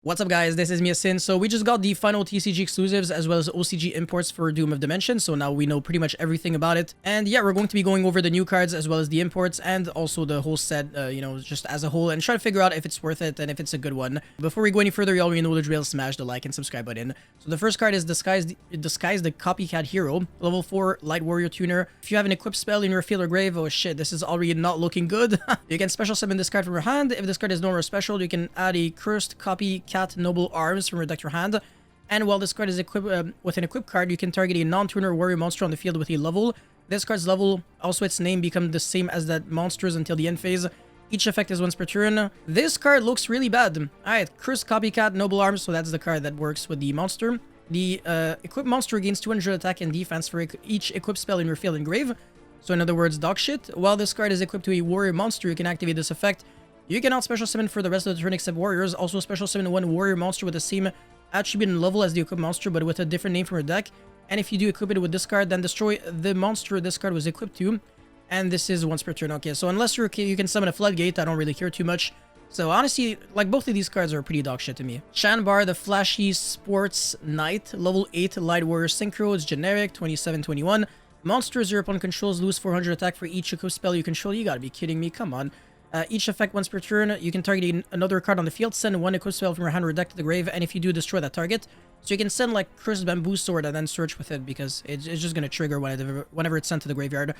What's up guys, this is Yasin. So we just got the final TCG exclusives as well as OCG imports for Doom of Dimension, so now we know pretty much everything about it. And yeah, we're going to be going over the new cards as well as the imports and also the whole set, just as a whole, and try to figure out if it's worth it and if it's a good one. Before we go any further, you already know the drill, smash the like and subscribe button. So the first card is Disguise the Copycat Hero, level 4 Light Warrior Tuner. If you have an equipped spell in your field or grave, oh shit, this is already not looking good. You can special summon this card from your hand. If this card is no more special, you can add a Cursed Copycat Noble Arms from your deck to your hand. And while this card is equipped with an equipped card, you can target a non-tuner warrior monster on the field with a level. This card's level, also its name, become the same as that monster's until the end phase. Each effect is once per turn. This card looks really bad. Alright, Cursed Copycat Noble Arms, so that's the card that works with the monster. The equipped monster gains 200 attack and defense for each equipped spell in your field and grave. So in other words, dog shit. While this card is equipped to a warrior monster, you can activate this effect. You cannot special summon for the rest of the turn except warriors. Also special summon one warrior monster with the same attribute and level as the equipped monster, but with a different name from your deck. And if you do equip it with this card, then destroy the monster this card was equipped to. And this is once per turn. Okay, so unless you can summon a floodgate, I don't really care too much. So honestly, like, both of these cards are pretty dog shit to me. Shanbar, the Flashy Sports Knight, level 8 Light Warrior Synchro. It's generic, 27-21. Monsters your opponent controls lose 400 attack for each equipped spell you control. You gotta be kidding me, come on. Each effect once per turn, you can target another card on the field, send one equipped spell from your hand or deck to the grave, and if you do, destroy that target. So you can send like Cursed Bamboo Sword and then search with it, because it's just going to trigger whenever it's sent to the graveyard.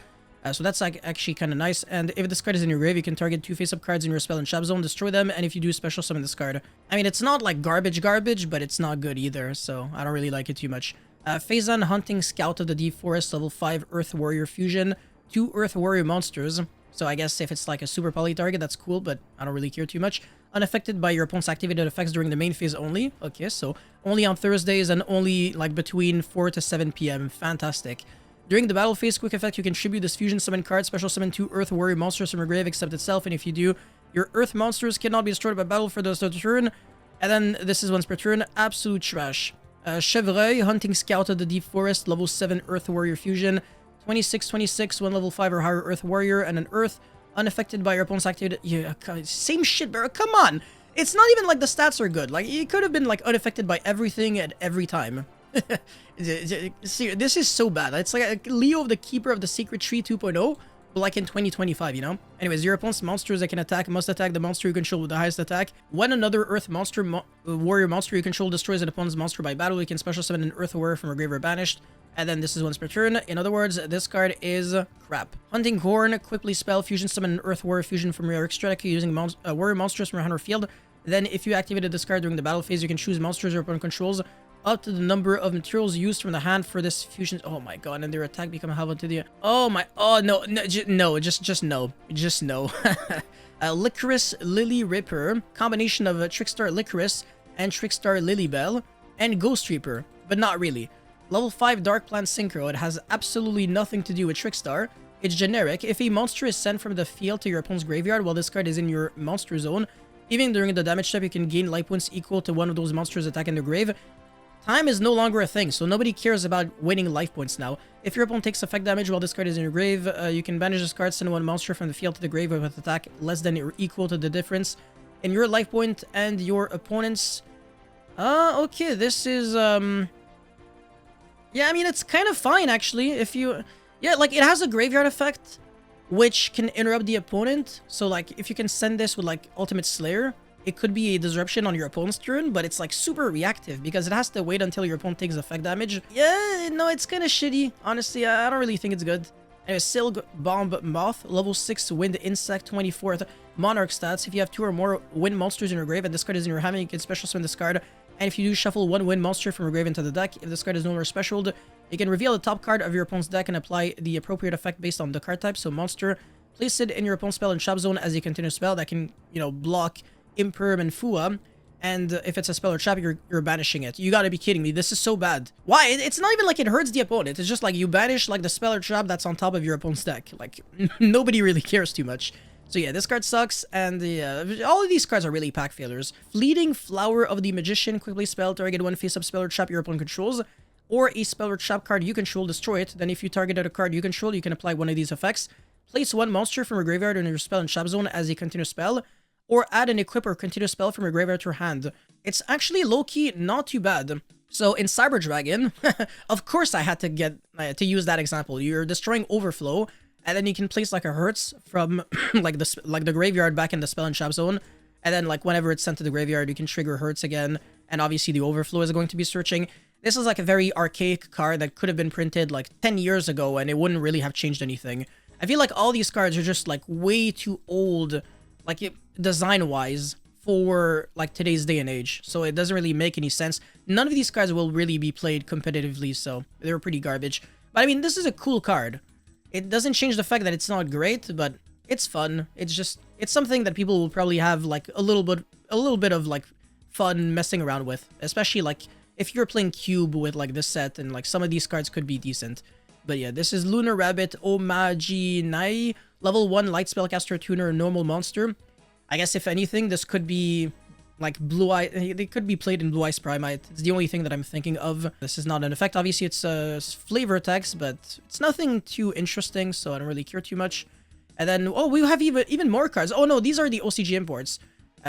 So that's like actually kind of nice. And if this card is in your grave, you can target 2 face-up cards in your spell and trap zone, destroy them, and if you do, special summon this card. I mean, it's not like garbage, but it's not good either, so I don't really like it too much. Phazon Hunting Scout of the Deep Forest, level 5 Earth Warrior Fusion, 2 Earth Warrior monsters. So I guess if it's like a super poly target, that's cool, but I don't really care too much. Unaffected by your opponent's activated effects during the main phase only. Okay, so only on Thursdays and only like between 4 to 7 p.m. Fantastic. During the battle phase, quick effect, you can tribute this fusion summon card, special summon 2 Earth Warrior monsters from your grave except itself, and if you do, your Earth monsters cannot be destroyed by battle for the rest of the turn. And then this is once per turn. Absolute trash. Chevreuil, Hunting Scout of the Deep Forest, level 7 Earth Warrior Fusion. 26-26, 1 level 5 or higher Earth Warrior, and an Earth, unaffected by your opponent's activated... Yeah, same shit, bro. Come on! It's not even like the stats are good. Like, it could have been, like, unaffected by everything at every time. This is so bad. It's like a Leo of the Keeper of the Secret Tree 2.0, but like in 2025, you know? Anyways, your opponent's monsters that can attack must attack the monster you control with the highest attack. When another Earth monster, warrior monster you control destroys an opponent's monster by battle, you can special summon an Earth Warrior from a grave or banished. And then this is once per turn. In other words, this card is crap. Hunting Horn, quickly spell, fusion summon an Earth Warrior fusion from your strategy using warrior monsters from your hand or field. Then if you activated this card during the battle phase, you can choose monsters your opponent controls up to the number of materials used from the hand for this fusion. Oh my god, and their attack become halved to the... Oh my... Oh, no, just no. Just no. Licorice Lily Ripper, combination of Trickstar Licorice and Trickstar Lilybell, and Ghost Reaper, but not really. Level 5 Dark Plant Synchro. It has absolutely nothing to do with Trickstar. It's generic. If a monster is sent from the field to your opponent's graveyard while this card is in your monster zone, even during the damage step, you can gain life points equal to one of those monsters attacking the grave. Time is no longer a thing, so nobody cares about winning life points now. If your opponent takes effect damage while this card is in your grave, you can banish this card, send one monster from the field to the grave with attack less than or equal to the difference in your life point and your opponent's... Okay, this is, Yeah, I mean, it's kind of fine, actually, if you... Yeah, like, it has a graveyard effect, which can interrupt the opponent. So, like, if you can send this with, like, Ultimate Slayer, it could be a disruption on your opponent's turn, but it's, like, super reactive, because it has to wait until your opponent takes effect damage. Yeah, no, it's kind of shitty. Honestly, I don't really think it's good. Anyway, Silk Bomb Moth, level 6 Wind Insect, 24th Monarch stats. If you have 2 or more wind monsters in your grave and this card is in your hand, you can special summon this card. And if you do, shuffle 1 wind monster from your grave into the deck. If this card is no longer specialed, you can reveal the top card of your opponent's deck and apply the appropriate effect based on the card type. So monster, place it in your opponent's spell and trap zone as a continuous spell that can, you know, block Imperm and Fua. And if it's a spell or trap, you're banishing it. You gotta be kidding me. This is so bad. Why? It's not even like it hurts the opponent. It's just like you banish like the spell or trap that's on top of your opponent's deck. Like, nobody really cares too much. So yeah, this card sucks, and all of these cards are really pack failures. Fleeting Flower of the Magician, quickly spell, target 1 face-up spell or trap your opponent controls, or a spell or trap card you control, destroy it. Then if you targeted a card you control, you can apply one of these effects. Place 1 monster from your graveyard in your spell and trap zone as a continuous spell, or add an equip or continue spell from your graveyard to your hand. It's actually low-key not too bad. So in Cyber Dragon, of course I had to get to use that example. You're destroying Overflow, and then you can place like a Hurts from like the graveyard back in the spell and trap zone, and then like whenever it's sent to the graveyard, you can trigger Hurts again, and obviously the Overflow is going to be searching. This is like a very archaic card that could have been printed like 10 years ago, and it wouldn't really have changed anything. I feel like all these cards are just like way too old, like design-wise, for like today's day and age, so it doesn't really make any sense. None of these cards will really be played competitively, so they're pretty garbage. But I mean, this is a cool card. It doesn't change the fact that it's not great, but it's fun. It's something that people will probably have like a little bit of like fun messing around with, especially like if you're playing Cube with like this set, and like some of these cards could be decent. But yeah, this is Lunar Rabbit Omaginai, level 1 light spellcaster tuner normal monster. I guess if anything, this could be like Blue Eye. They could be played in Blue Eyes Primite. It's the only thing that I'm thinking of. This is not an effect. Obviously, it's flavor text, but it's nothing too interesting, so I don't really care too much. And then, oh, we have even more cards. Oh no, these are the OCG imports.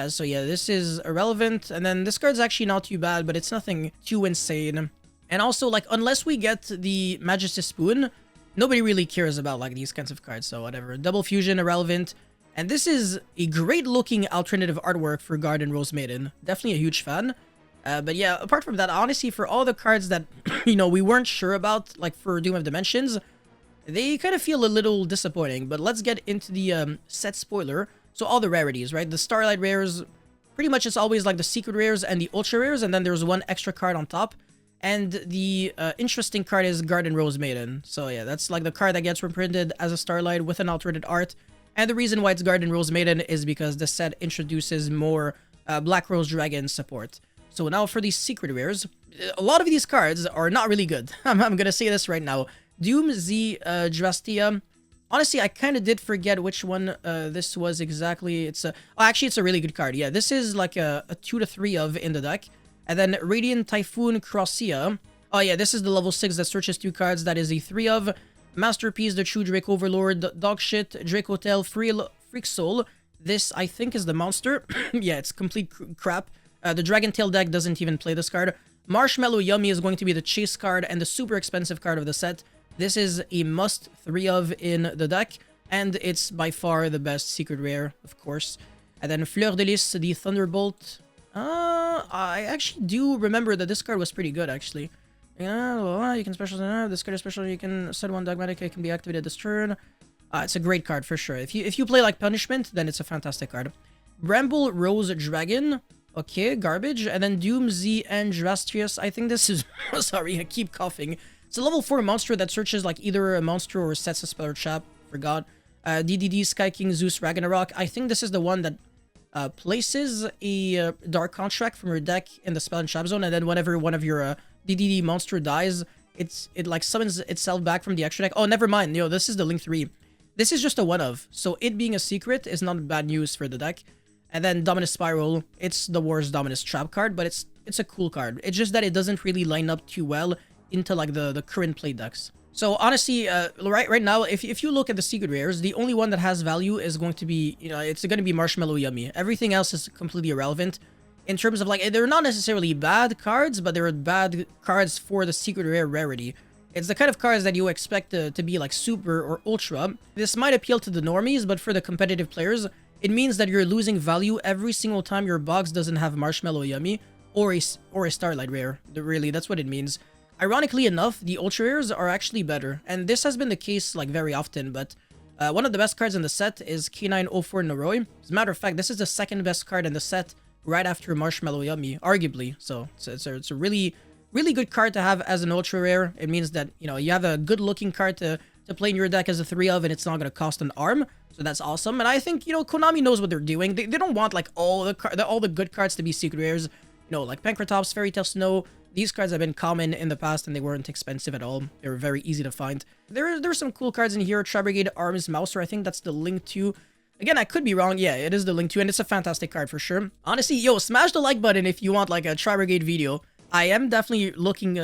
So yeah, this is irrelevant. And then this card's actually not too bad, but it's nothing too insane. And also, like, unless we get the Majesty Spoon, nobody really cares about like these kinds of cards. So whatever. Double Fusion, irrelevant. And this is a great-looking alternative artwork for Garden Rose Maiden. Definitely a huge fan. But yeah, apart from that, honestly, for all the cards that, you know, we weren't sure about, like for Doom of Dimensions, they kind of feel a little disappointing. But let's get into the set spoiler. So all the rarities, right? The Starlight rares, pretty much it's always like the secret rares and the ultra rares, and then there's one extra card on top. And the interesting card is Garden Rose Maiden. So yeah, that's like the card that gets reprinted as a Starlight with an alternate art. And the reason why it's Garden Rose Maiden is because the set introduces more Black Rose Dragon support. So now for these secret rares, a lot of these cards are not really good. I'm gonna say this right now. Doom Z Drastia. Honestly, I kind of did forget which one this was exactly. It's a... Oh, actually, it's a really good card. Yeah, this is like a 2 to 3 of in the deck. And then Radiant Typhoon Crossia. Oh yeah, this is the level 6 that searches 2 cards. That is a 3 of. Masterpiece, the True Drake Overlord, Dogshit, Drake Hotel, Freak Soul. This, I think, is the monster. Yeah, it's complete crap. The Dragon Tail deck doesn't even play this card. Marshmallow Yummy is going to be the chase card and the super expensive card of the set. This is a must 3 of in the deck, and it's by far the best secret rare, of course. And then Fleur de Lis, the Thunderbolt. I actually do remember that this card was pretty good, actually. Yeah, well, you can special this card is special. You can set one dogmatic. It can be activated this turn. It's a great card for sure. If you play like Punishment, then it's a fantastic card. Bramble Rose Dragon. Okay, garbage. And then Doom Z and Drastrius. I think this is... Sorry, I keep coughing. It's a level 4 monster that searches like either a monster or sets a spell or trap. Forgot. DDD Sky King Zeus Ragnarok. I think this is the one that places a Dark Contract from your deck in the spell and trap zone, and then whenever one of your DDD monster dies, it like summons itself back from the extra deck. Oh, never mind. Yo, this is the Link 3. This is just a 1 of. So it being a secret is not bad news for the deck. And then Dominus Spiral. It's the worst Dominus trap card, but it's a cool card. It's just that it doesn't really line up too well into like the current play decks. So honestly, right now, if you look at the secret rares, the only one that has value is going to be, you know, it's going to be Marshmallow Yummy. Everything else is completely irrelevant. In terms of like, they're not necessarily bad cards, but they're bad cards for the secret rare rarity. It's the kind of cards that you expect to be like super or ultra. This might appeal to the normies, but for the competitive players, it means that you're losing value every single time your box doesn't have Marshmallow Yummy or a Starlight rare. Really, that's what it means. Ironically enough, the ultra rares are actually better, and this has been the case like very often, but one of the best cards in the set is K904 Noroi. As a matter of fact, this is the second best card in the set, right after Marshmallow Yummy, arguably. So it's a really good card to have as an ultra rare. It means that, you know, you have a good looking card to play in your deck as a 3 of, and it's not going to cost an arm. So that's awesome. And I think, you know, Konami knows what they're doing. They don't want like all the good cards to be secret rares. You know, like Pankratops, Fairy Tail Snow. These cards have been common in the past, and they weren't expensive at all. They were very easy to find. There's some cool cards in here. Tri-Brigade Arms Mouser. I think that's the Link 2. Again, I could be wrong. Yeah, it is the Link 2, and it's a fantastic card for sure. Honestly, yo, smash the like button if you want like a Tri-Brigade video. I am definitely looking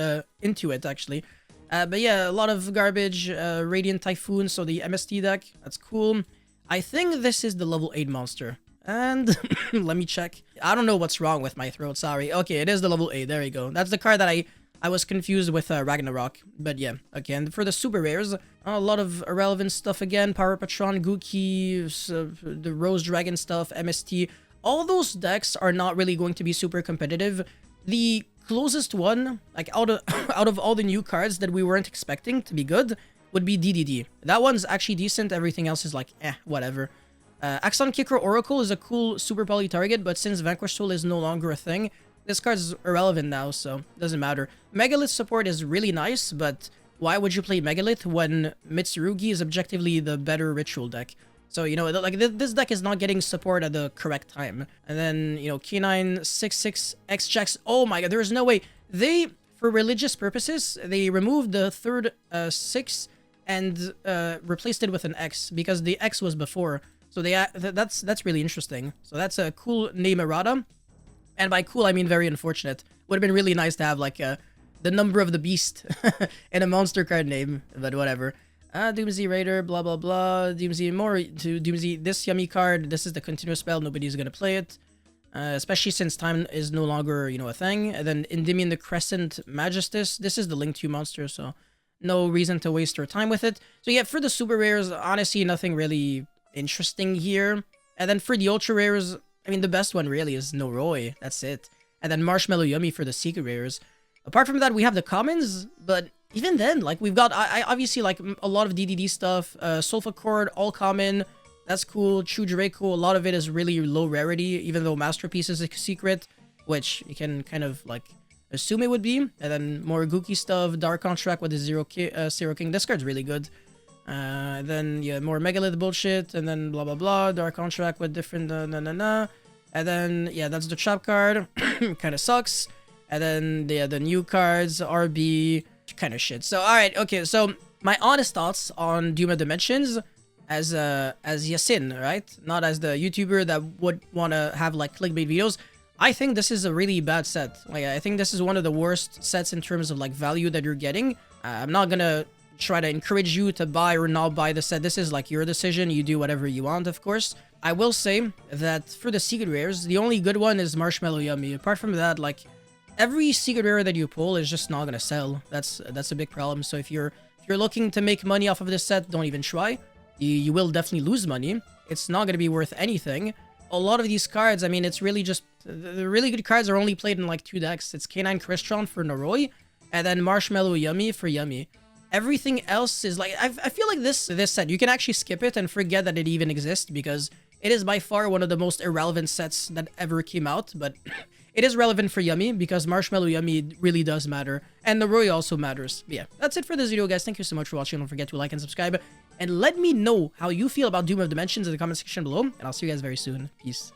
into it, actually. But yeah, a lot of garbage. Radiant Typhoon, so the MST deck. That's cool. I think this is the level 8 monster. And let me check. I don't know what's wrong with my throat, sorry. Okay, it is the level 8, there you go. That's the card that I was confused with Ragnarok. But yeah, okay, and for the super rares, a lot of irrelevant stuff again. Power Patron, Gookie, the Rose Dragon stuff, MST. All those decks are not really going to be super competitive. The closest one, like out of all the new cards that we weren't expecting to be good, would be DDD. That one's actually decent, everything else is like, whatever. Axon Kicker Oracle is a cool super poly target, but since Vanquish Soul is no longer a thing, this card's irrelevant now, so it doesn't matter. Megalith support is really nice, but why would you play Megalith when Mitsurugi is objectively the better ritual deck? So, you know, like, this deck is not getting support at the correct time. And then, you know, K9, 6/6, X-Checks. Oh my god, there's no way. They, for religious purposes, they removed the third 6 and replaced it with an X, because the X was before. So that's really interesting. So that's a cool name errata. And by cool, I mean very unfortunate. Would have been really nice to have, like, the number of the beast in a monster card name, but whatever. Doomsday Raider, blah, blah, blah. Doomsday, more to Doomsday. This yummy card, this is the continuous spell. Nobody's gonna play it. Especially since time is no longer, you know, a thing. And then Endymion the Crescent Magistus. This is the Link 2 monster, so no reason to waste your time with it. So yeah, for the super rares, honestly, nothing really interesting here. And then for the ultra rares, I mean, the best one really is Noroi. That's it. And then Marshmallow Yummy for the secret rares. Apart from that, we have the commons, but even then, like, we've got, I obviously, like, a lot of DDD stuff. Sulfa Chord, all common. That's cool. Chu Draco, a lot of it is really low rarity, even though Masterpiece is a secret, which you can kind of, like, assume it would be. And then more Gookie stuff, Dark Contract with the Zero King. This card's really good. Then, yeah, more Megalith bullshit, and then blah, blah, blah. Dark Contract with different, And then, yeah, that's the trap card. Kind of sucks. And then, yeah, the new cards, RB, kind of shit. So, alright, okay, so my honest thoughts on Doom of Dimensions as Yacine, right? Not as the YouTuber that would want to have, like, clickbait videos. I think this is a really bad set. Like, I think this is one of the worst sets in terms of, like, value that you're getting. I'm not gonna try to encourage you to buy or not buy the set. This is, like, your decision. You do whatever you want, of course. I will say that for the secret rares, the only good one is Marshmallow Yummy. Apart from that, like, every secret rare that you pull is just not gonna sell. That's a big problem. So if you're looking to make money off of this set, don't even try. You will definitely lose money. It's not gonna be worth anything. A lot of these cards, I mean, it's really just, the really good cards are only played in, like, 2 decks. It's K9 Crystron for Noroi, and then Marshmallow Yummy for Yummy. Everything else is, like, I feel like this set, you can actually skip it and forget that it even exists, because it is by far one of the most irrelevant sets that ever came out, but it is relevant for Yummy, because Marshmallow Yummy really does matter, and Noroi also matters. But yeah, that's it for this video, guys. Thank you so much for watching. Don't forget to like and subscribe, and let me know how you feel about Doom of Dimensions in the comment section below, and I'll see you guys very soon. Peace.